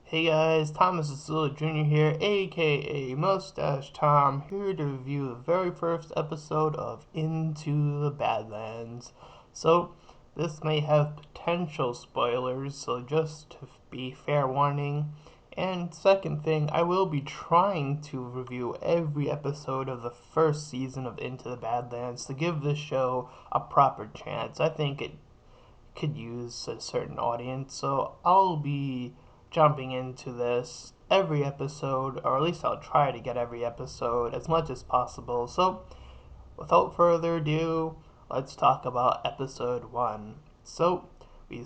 Hey guys, Thomas Azula Jr. here, aka Mustache Tom, here to review the very first episode of Into the Badlands. So, this may have potential spoilers, so just to be fair warning. And second thing, I will be trying to review every episode of the first season of Into the Badlands to give this show a proper chance. I think it could use a certain audience. So I'll be jumping into this every episode, or at least I'll try to get every episode as much as possible. So without further ado, let's talk about episode 1. So we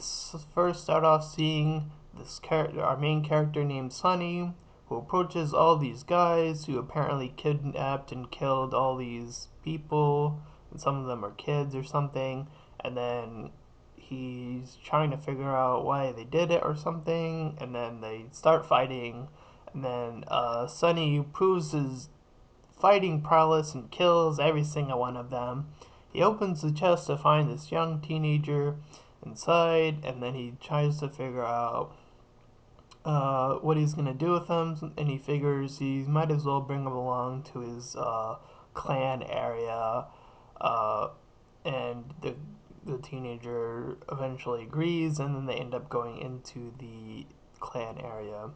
first start off seeing this character, our main character named Sunny, who approaches all these guys who apparently kidnapped and killed all these people, and some of them are kids or something, and then he's trying to figure out why they did it or something, and then they start fighting, and then Sunny proves his fighting prowess and kills every single one of them. He opens the chest to find this young teenager inside, and then he tries to figure out what he's gonna do with him, and he figures he might as well bring him along to his clan area, uh, and the teenager eventually agrees, and then they end up going into the clan area.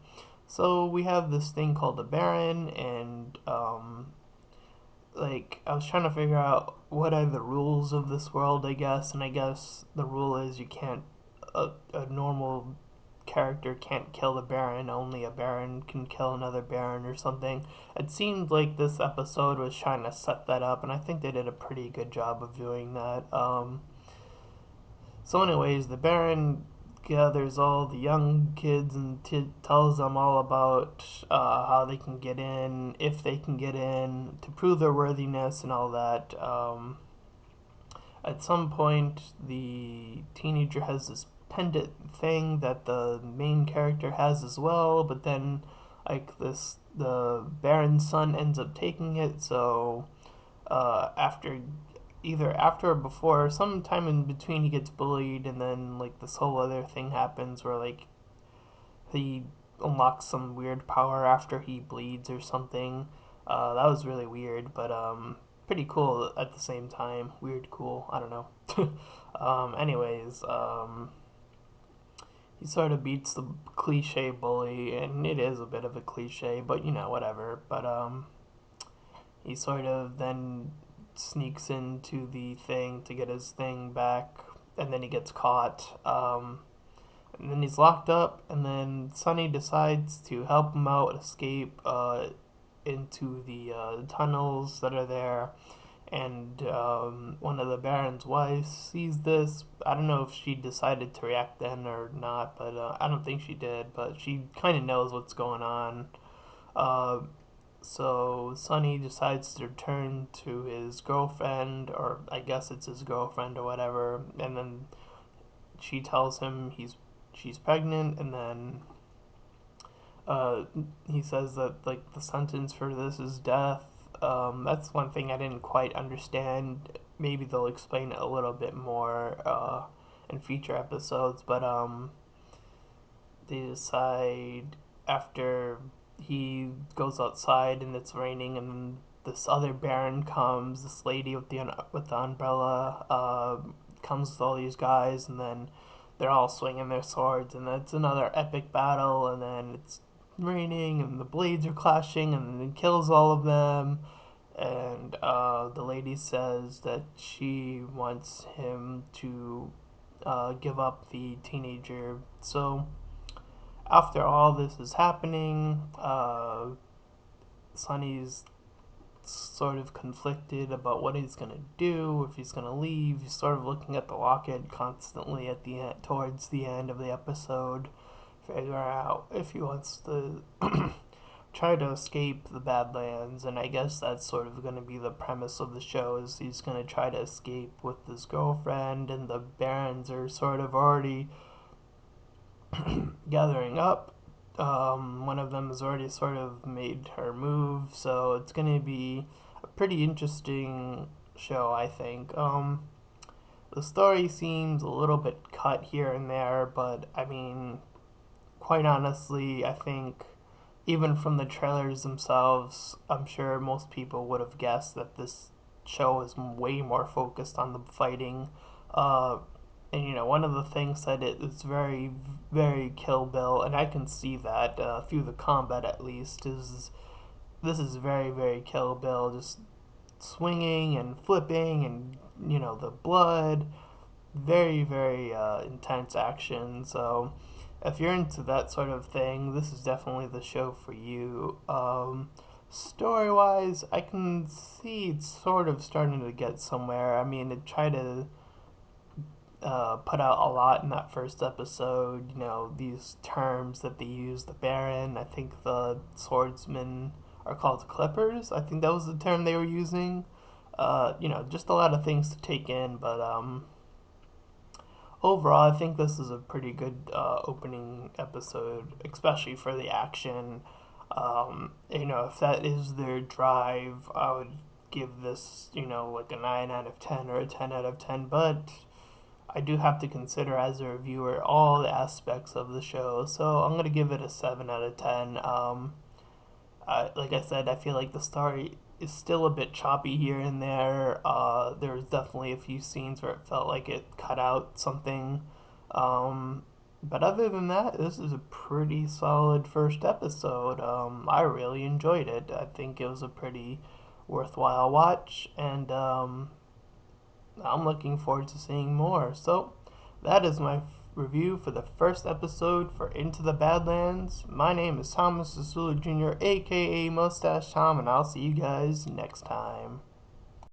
So we have this thing called the Baron, and like I was trying to figure out what are the rules of this world, I guess, and I guess the rule is you can't a normal character can't kill the Baron, only a Baron can kill another Baron or something. It seemed like this episode was trying to set that up, and I think they did a pretty good job of doing that. So, anyways, the Baron gathers all the young kids and tells them all about how they can get in, if they can get in, to prove their worthiness and all that. At some point, the teenager has this pendant thing that the main character has as well, but then, like this, the Baron's son ends up taking it. So, after either after or before, sometime in between, he gets bullied, and then like this whole other thing happens where like he unlocks some weird power after he bleeds or something. That was really weird, but pretty cool at the same time. Weird, cool. I don't know. Anyways, he sort of beats the cliche bully, and it is a bit of a cliche, but you know, whatever. But he sort of then sneaks into the thing to get his thing back, and then he gets caught. And then he's locked up, and then Sunny decides to help him out escape into the tunnels that are there. And one of the Baron's wives sees this. I don't know if she decided to react then or not, but I don't think she did. But she kind of knows what's going on. Uh, so Sunny decides to return to his girlfriend, or I guess it's his girlfriend or whatever, and then she tells him she's pregnant, and then uh, he says that like the sentence for this is death. That's one thing I didn't quite understand. Maybe they'll explain it a little bit more in future episodes, but they decide after he goes outside and it's raining, and this other Baron comes, this lady with the umbrella comes with all these guys, and then they're all swinging their swords, and it's another epic battle, and then it's raining, and the blades are clashing, and then it kills all of them, and the lady says that she wants him to give up the teenager. So after all this is happening, Sunny's sort of conflicted about what he's gonna do, if he's gonna leave. He's sort of looking at the locket constantly at the end, towards the end of the episode, figure out if he wants to try to escape the Badlands. And I guess that's sort of going to be the premise of the show, is he's going to try to escape with his girlfriend, and the Barons are sort of already gathering up. One of them has already sort of made her move, so it's going to be a pretty interesting show, I think. The story seems a little bit cut here and there, but I mean, quite honestly, I think even from the trailers themselves, I'm sure most people would have guessed that this show is way more focused on the fighting. Uh, and one of the things that it's very, very Kill Bill, and I can see that through the combat at least, is this is very, very Kill Bill, just swinging and flipping and, the blood, very, very intense action. So if you're into that sort of thing, this is definitely the show for you. Story wise, I can see it's sort of starting to get somewhere. I mean, it tried to put out a lot in that first episode. These terms that they use, the Baron, I think the swordsmen are called Clippers. I think that was the term they were using. Just a lot of things to take in, but overall, I think this is a pretty good opening episode, especially for the action. If that is their drive, I would give this, like a 9 out of 10 or a 10 out of 10. But I do have to consider as a reviewer all the aspects of the show, so I'm going to give it a 7 out of 10. Like I said, I feel like the story is still a bit choppy here and there. There's definitely a few scenes where it felt like it cut out something. But other than that, this is a pretty solid first episode. I really enjoyed it. I think it was a pretty worthwhile watch, and I'm looking forward to seeing more. So, that is my review for the first episode for Into the Badlands. My name is Thomas Sasula Jr., aka Mustache Tom, and I'll see you guys next time.